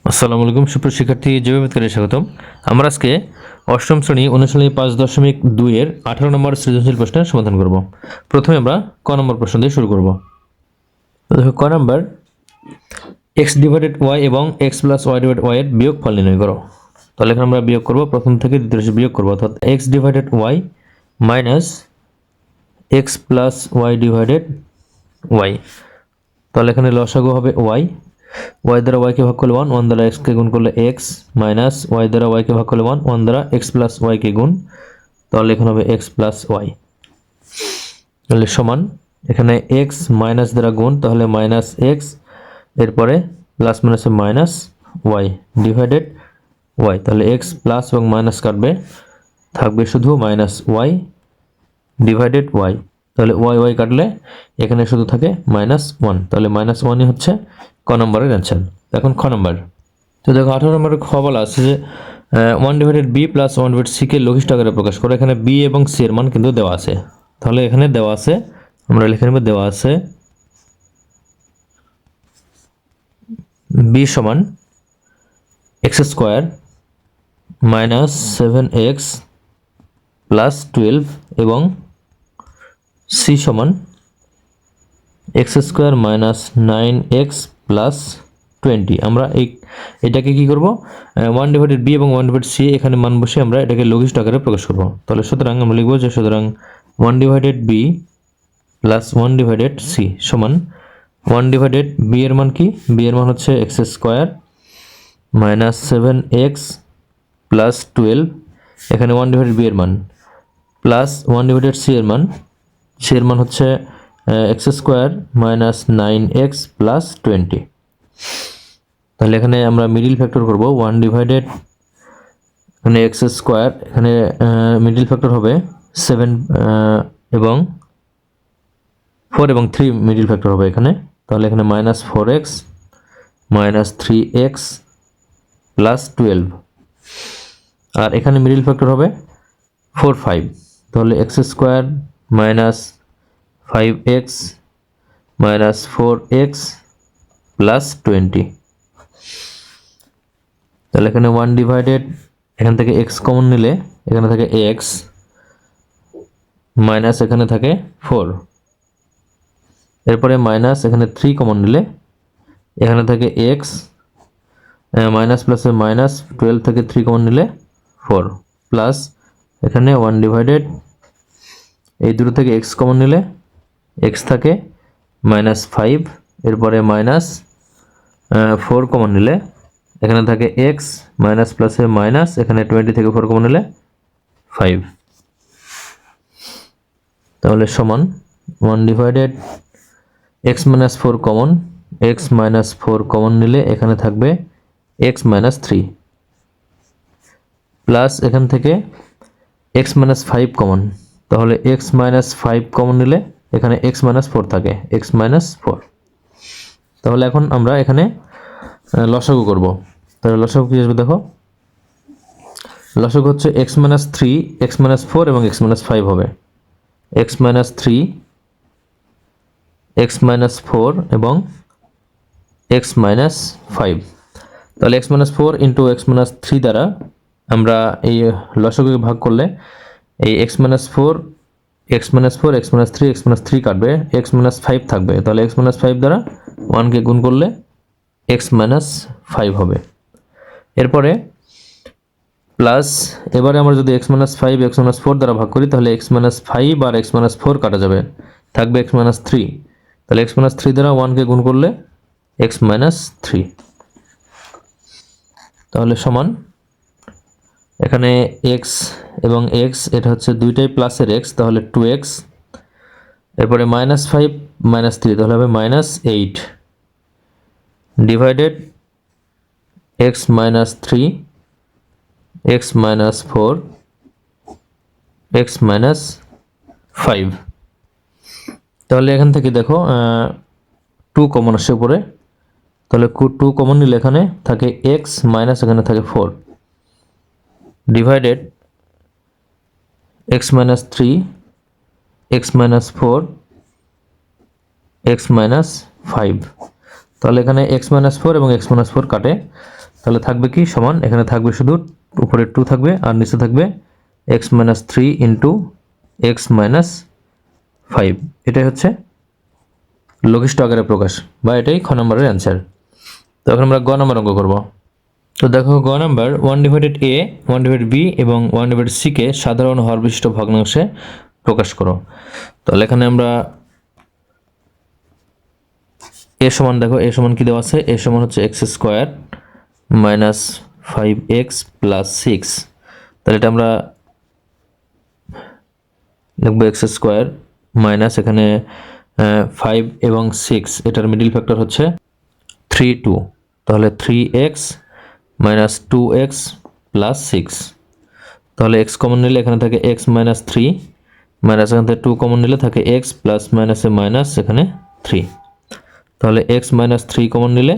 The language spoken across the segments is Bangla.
আসসালামু আলাইকুম সুপ্রিয় শিক্ষার্থী, জীববিজ্ঞানে স্বাগতম। আমরা আজকে অষ্টম শ্রেণী অনুশীলনী 5.2 এর 18 নম্বর সৃজনশীল প্রশ্নের সমাধান করব। প্রথমে আমরা ক নম্বর প্রশ্ন দিয়ে শুরু করব। দেখো ক নম্বর, x ডিভাইডেড y এবং x plus y divided y এর বিয়োগফল নির্ণয় করো। তাহলে এখানে আমরা বিয়োগ করব, প্রথম থেকে দ্বিতীয় রাশি বিয়োগ করব, অর্থাৎ x divided y minus x plus y divided y। তাহলে এখানে লসাগু হবে y, y দ্বারা y কে ভাগ করলে 1, 1 দ্বারা x কে গুণ করলে x, মাইনাস y দ্বারা y কে ভাগ করলে 1, 1 দ্বারা x প্লাস y কে গুণ, তাহলে এখানে হবে x প্লাস y। তাহলে সমান এখানে x মাইনাস দ্বারা গুণ, তাহলে মাইনাস x, এরপরে প্লাস মাইনাসে মাইনাস y ডিভাইডেড y। তাহলে x প্লাস এবং মাইনাস কাটবে, থাকবে শুধু মাইনাস y ডিভাইডেড y। তাহলে y y কাটলে এখানে শুধু থাকে -1, তাহলে -1ই হচ্ছে ক নম্বরের অ্যান্সার। এখন খ নম্বর, তো দেখো 18 নম্বরের খ বলা আছে যে 1 divided b plus 1 divided c কে লঘিষ্ঠ আকারে প্রকাশ করো। এখানে b এবং c এর মান কিন্তু দেওয়া আছে, তাহলে এখানে দেওয়া আছে, আমরা লিখে নেব দেওয়া আছে b সমান x square minus 7x plus 12 এবং c সমান x square minus 9x plus 20। আমরা এটাকে কি করব, 1 ডিভাইডেড b এবং 1 ডিভাইডেড c এখানে মান বসে আমরা এটাকে লঘিষ্ঠ আকারে প্রকাশ করব। তাহলে সুতরাং আমরা লিখব যে সুতরাং 1 divided b plus 1 divided c সমান 1 ডিভাইডেড b এর মান কি, b এর মান হচ্ছে x square minus 7x plus 12, এখানে 1 ডিভাইডেড b এর মান প্লাস 1 ডিভাইডেড c এর মান, c এর মান হচ্ছে x square minus 9x plus 20। তাহলে এখানে আমরা মিডিল ফ্যাক্টর করব, 1 ডিভাইডেড এখানে x স্কয়ার, এখানে মিডিল ফ্যাক্টর হবে 7 এবং 4 এবং 3 মিডিল ফ্যাক্টর হবে এখানে। তাহলে এখানে -4x মাইনাস 3x প্লাস 12, আর এখানে মিডিল ফ্যাক্টর হবে 4 5। তাহলে x square minus 5x minus 4x plus 20। তাহলে এখানে 1 ডিভাইডেড, এখান থেকে x কমন নিলে এখানে থাকে x মাইনাস এখানে থাকে 4, এরপরে মাইনাস এখানে 3 কমন নিলে এখানে থাকে x মাইনাস প্লাসে মাইনাস 12 থেকে 3 কমন নিলে 4, প্লাস এখানে 1 ডিভাইডেড, এই দুটো থেকে x কমন নিলে x থাকে -5, এরপরে মাইনাস 4 কমন নিলে এখানে থাকে x মাইনাস প্লাসে মাইনাস, এখানে 20 থেকে 4 কমন নিলে 5। তাহলে সমান 1 divided x minus 4 common, x minus 4 common নিলে এখানে থাকবে x মাইনাস 3, প্লাস এখান থেকে x মাইনাস 5 কমন, তাহলে x মাইনাস 5 কমন নিলে এখানে x মাইনাস 4 থাকে, x মাইনাস 4। তাহলে এখন আমরা এখানে লসাগু করব। তাহলে লসাগু কি আসবে, দেখো লসাগু হচ্ছে x মাইনাস 3, x মাইনাস 4 এবং x মাইনাস 5 হবে, x মাইনাস 3, x মাইনাস 4 এবং x মাইনাস 5। তাহলে x minus 4 into x minus 3 দ্বারা আমরা এই লসাগুকে ভাগ করলে এই x minus 4, x minus 4, x minus 3, x minus 3 কাটবে, x মাইনাস 5 থাকবে। তাহলে x মাইনাস 5 দ্বারা 1 কে গুণ করলে x মাইনাস 5 হবে। এরপরে প্লাস, এবারে আমরা যদি x মাইনাস 5 x মাইনাস 4 দ্বারা ভাগ করি তাহলে x মাইনাস 5 আর x মাইনাস 4 কাটা যাবে, থাকবে x মাইনাস 3। তাহলে x মাইনাস 3 দ্বারা 1 কে গুণ করলে x মাইনাস 3। তাহলে সমান এখানে x এবং x এটা হচ্ছে দুইটাই প্লাসের x, তাহলে 2x, এরপরে -5 -3 তাহলে হবে -8 divided x minus 3 x minus 4 x minus 5। তাহলে এখান থেকে দেখো 2 কমন আসে উপরে, তাহলে 2 কমন নিলে এখানে থাকে x মাইনাস এখানে থাকে 4 divided x minus 3 x minus 4 x minus 5। তাহলে এখানে x মাইনাস 4 এবং x মাইনাস 4 কাটে, তাহলে থাকবে কি সমান, এখানে থাকবে শুধু উপরে 2 থাকবে আর নিচে থাকবে x minus 3 into x minus 5। এটাই হচ্ছে লঘিষ্ঠ আকারে প্রকাশ, বা এটাই খ নম্বরের অ্যান্সার। তো এখন আমরা গ নম্বর অঙ্ক করব। তো দেখো গ number 1 divided a 1 divided b এবং 1 ডিভাইডেড c কে সাধারণ হর বিশিষ্ট ভগ্নাংশে প্রকাশ করো। তাহলে এখানে আমরা a সমান, দেখো a সমান কি দেওয়া আছে, a সমান হচ্ছে x square minus 5x plus 6। তাহলে এটা আমরা লিখবো x স্কয়ার মাইনাস এখানে 5 এবং 6, এটার মিডল ফ্যাক্টর হচ্ছে 3 2, তাহলে 3x মাইনাস 2x প্লাস 6। তাহলে x কমন নিলে এখানে থাকে x মাইনাস 3 মাইনাস এখান থেকে 2 কমন নিলে থাকে x প্লাস মাইনাসে মাইনাস এখানে 3। তাহলে x মাইনাস 3 কমন নিলে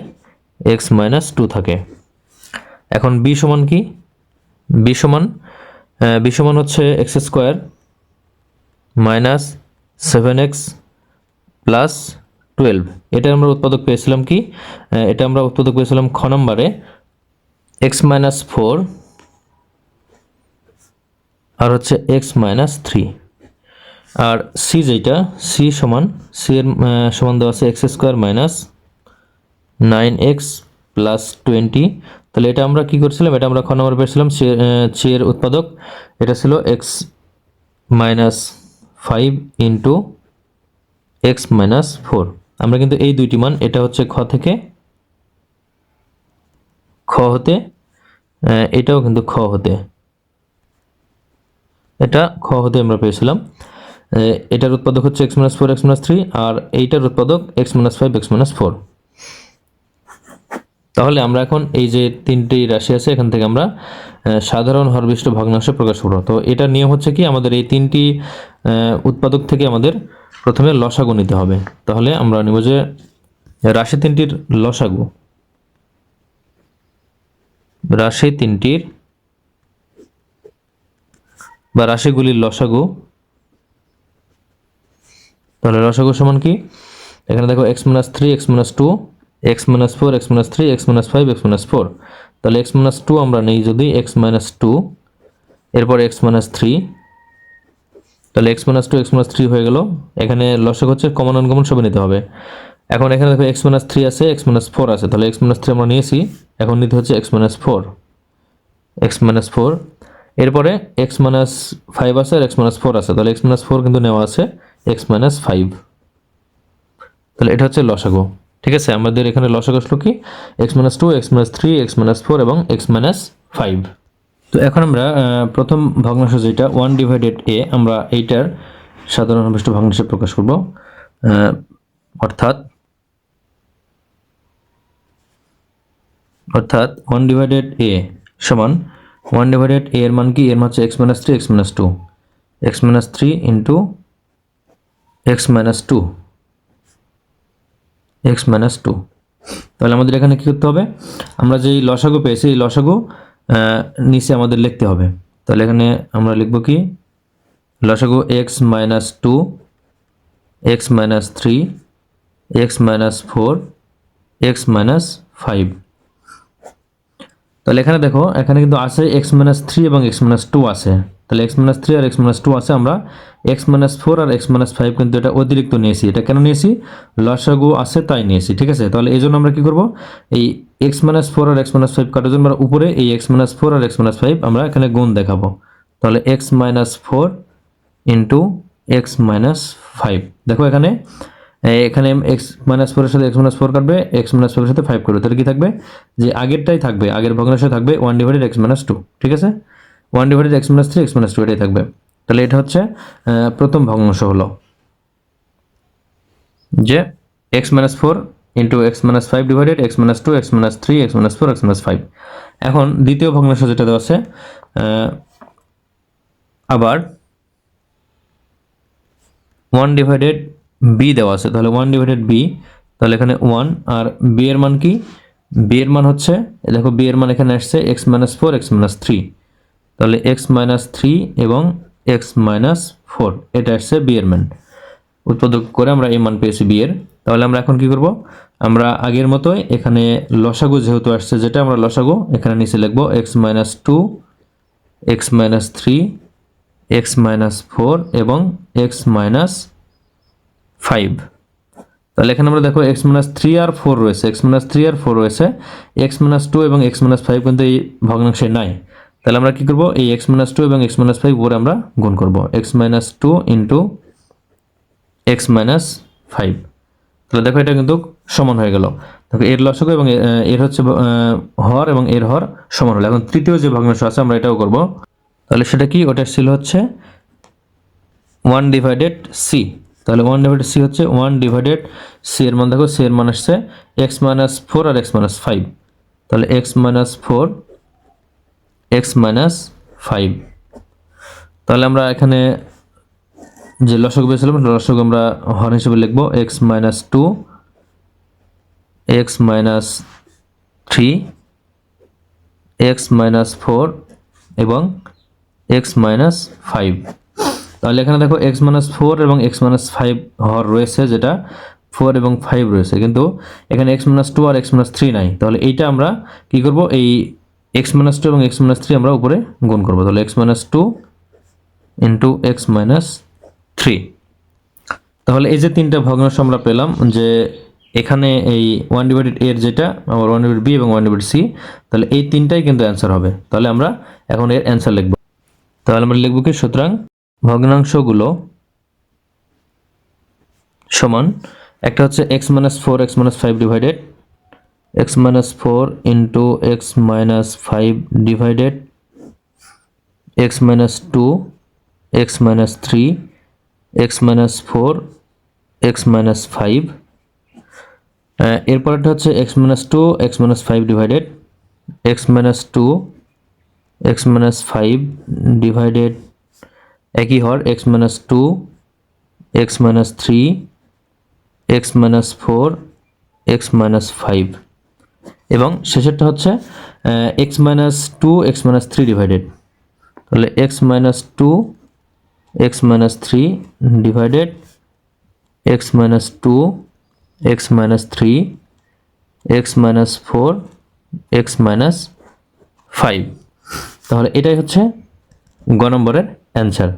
x মাইনাস 2 থাকে। এখন b সমান কি, b সমান হচ্ছে x square minus 7x plus 12। এটা আমরা উৎপাদক পেয়েছিলাম কি, এটা আমরা উৎপাদক পেয়েছিলাম খ নম্বরে x মাইনাস 4 আর হচ্ছে x মাইনাস 3। আর c যেটা, c সমান, c এর সমান দেওয়া আছে x square minus 9x plus 20। তাহলে এটা আমরা কি করছিলাম, এটা আমরা খ নম্বরে পেয়েছিলাম c এর উৎপাদক, এটা ছিল x minus 5 into x minus 4। আমরা কিন্তু এই দুইটি মান, এটা হচ্ছে খ থেকে খ হতে, এটাও কিন্তু খ হতে, এটা খ হতে আমরা পেয়েছিলাম। এটার উৎপাদক হচ্ছে x মাইনাস 4 x মাইনাস 3 আর এইটার উৎপাদক x মাইনাস 5 x মাইনাস 4। তাহলে আমরা এখন এই যে তিনটি রাশি আছে এখান থেকে আমরা সাধারণ হর বিশিষ্ট ভগ্নাংশে প্রকাশ করব। তো এটা নিয়ম হচ্ছে কি, আমাদের এই তিনটি উৎপাদক থেকে আমাদের প্রথমে লসাগু নিতে হবে। তাহলে আমরা নিব যে রাশি তিনটির লসাগু, রাশি তিনটির বা রাশিগুলির লসাগু। তাহলে লসাগু সমান কি, এখানে দেখো x minus 3 x minus 2 x minus 4 x minus 3 x minus 5 x minus 4। তাহলে x মাইনাস 2 আমরা নেই যদি x মাইনাস 2, এরপর x মাইনাস 3, তাহলে x মাইনাস 2 x মাইনাস 3 হয়ে গেল। এখানে লসাগু হচ্ছে কমন আনকমন সবই নিতে হবে। এখন এখানে দেখো x মাইনাস 3 আছে, x মাইনাস 4 আছে, তাহলে x মাইনাস 3 আমরা নিয়েছি, এখন নিতে হচ্ছে x মাইনাস 4, x মাইনাস 4। এরপরে x মাইনাস 5 আছে আর x মাইনাস 4 আছে, তাহলে x মাইনাস 4 কিন্তু নেওয়া আছে x মাইনাস 5। তাহলে এটা হচ্ছে লসাগু। ঠিক আছে, আমাদের এখানে লসাগু আসলো কি x minus 2 x minus 3 x minus 4 এবং x মাইনাস 5। তো এখন আমরা প্রথম ভগ্নাংশ যেটা 1 ডিভাইডেড a, আমরা এইটার সাধারণ হর বিশিষ্ট ভগ্নাংশে প্রকাশ করব। অর্থাৎ 1 ডিভাইডেড a সমান 1 ডিভাইডেড a এর মান কি, এর মান হচ্ছে x minus 3 x minus 2, x minus 3 into x minus 2, x minus 2। তাহলে আমাদের এখানে কি করতে হবে, আমরা যেই লসাগু পেয়েছি এই লসাগু নিচে আমাদের লিখতে হবে। তাহলে এখানে আমরা লিখব কি, লসাগু x minus 2 x minus 3 x minus 4 x minus 5। তাহলে এখানে দেখো, এখানে কিন্তু আছে x মাইনাস 3 এবং x মাইনাস 2 আছে। তাহলে x মাইনাস 3 আর x মাইনাস 2 আছে, আমরা x মাইনাস 4 আর x মাইনাস 5 কিন্তু এটা অতিরিক্ত নিয়েছি। এটা কেন নিয়েছি, লসাগু আছে তাই নিয়েছি। ঠিক আছে, তাহলে এই জন্য আমরা কি করব, এই x মাইনাস 4 আর x মাইনাস 5 কাটার জন্য আমরা উপরে এই x মাইনাস 4 আর x মাইনাস 5 আমরা এখানে গুণ দেখাবো। তাহলে x minus 4 into x minus 5। দেখো এখানে x মাইনাস 4 এর সাথে x মাইনাস 4 কাটবে, x মাইনাস 4 এর সাথে 5 কাটবে, তাহলে কি থাকবে, যে আগেরটাই থাকবে, আগের ভগ্নাংশ থাকবে 1 ডিভাইডেড x মাইনাস 2। ঠিক আছে, 1 divided x minus 3 x minus 2 এটাই থাকবে। তাহলে এটা হচ্ছে প্রথম ভগ্নাংশ হলো যে x minus 4 into x minus 5 divided x minus 2 x minus 3 x minus 4 x minus 5। এখন দ্বিতীয় ভগ্নাংশ যেটা দেওয়া আছে, আবার 1 ডিভাইডেড b দেওয়া আছে। তাহলে 1 ডিভাইডেড b, তাহলে এখানে 1 আর b এর মান কি, b এর মান হচ্ছে, দেখো b এর মান এখানে আসছে x মাইনাস 4 x মাইনাস 3, তাহলে x মাইনাস 3 এবং x মাইনাস 4 এটা আসছে b এর মান। উৎপাদক করে আমরা এই মান পেয়েছি b এর। তাহলে আমরা এখন কি করব, আমরা আগের মতোই এখানে লসাগু যেহেতু আসছে, যেটা আমরা লসাগু এখানে নিচে লিখব x minus two, x minus three, x minus four এবং এক্স মাইনাস ফাইভ। তাহলে এখানে আমরা দেখো এক্স মাইনাস থ্রি আর ফোর রয়েছে, এক্স মাইনাস থ্রি আর ফোর রয়েছে, এক্স মাইনাস টু এবং এক্স মাইনাস ফাইভ কিন্তু এই ভগ্নাংশে নাই। তাহলে আমরা কি করব, এই এক্স মাইনাস টু এবং এক্স মাইনাস ফাইভ উপরে আমরা গুণ করব, x minus two into x minus five. তাহলে দেখো এটা কিন্তু সমান হয়ে গেল। দেখো এর লসাগু এবং এর হচ্ছে হর এবং এর হর সমান হলো। এখন তৃতীয় যে ভগ্নাংশ আছে আমরা এটাও করব। তাহলে সেটা কি, ওটা ছিল হচ্ছে 1 ডিভাইডেড সি। তাহলে 1 ডিভাইডেড সি হচ্ছে 1 ডিভাইডেড সি এর মান দেখো, সি এর মান আসছে এক্স মাইনাস ফোর আর এক্স মাইনাস ফাইভ। তাহলে x minus four, x minus five. তাহলে আমরা এখানে যে লসাগু পেয়েছিলাম লসাগু আমরা হর হিসেবে লিখবো x minus two, x minus three, x minus four এবং এক্স মাইনাস ফাইভ। তাহলে এখানে দেখো এক্স মাইনাস ফোর এবং এক্স মাইনাস ফাইভ হর রয়েছে, যেটা ফোর এবং ফাইভ রয়েছে, কিন্তু এখানে এক্স মাইনাস টু আর এক্স মাইনাস থ্রি নাই। তাহলে এইটা আমরা কি করব, এই এক্স মাইনাস টু এবং এক্স মাইনাস থ্রি আমরা উপরে গুণ করবো। তাহলে x minus two into x minus three. তাহলে এই যে তিনটা ভগ্নাংশ আমরা পেলাম, যে এখানে এই ওয়ান ডিভাইডেড এর যেটা আবার ওয়ান ডিভাইডেড বি এবং ওয়ান ডিভাইডেড সি, তাহলে এই তিনটাই কিন্তু অ্যান্সার হবে। তাহলে আমরা এখন এর অ্যান্সার লিখব। তাহলে আমরা লিখব কি, সুতরাং ভগ্নাংশগুলো সমান, একটা হচ্ছে x minus four x minus five divided x minus four into x minus five divided x minus two, x minus three, x minus four, x minus five. এরপরটা হচ্ছে x minus two x minus five divided x minus two, x minus five divided একই হর x minus two, x minus three, x minus four, x minus five. এবং শেষেরটা হচ্ছে x minus two x minus three divided, তাহলে x minus two x minus three divided x minus two, x minus three, x minus four, x minus five. তাহলে এটাই হচ্ছে গ নম্বরের অ্যান্সার।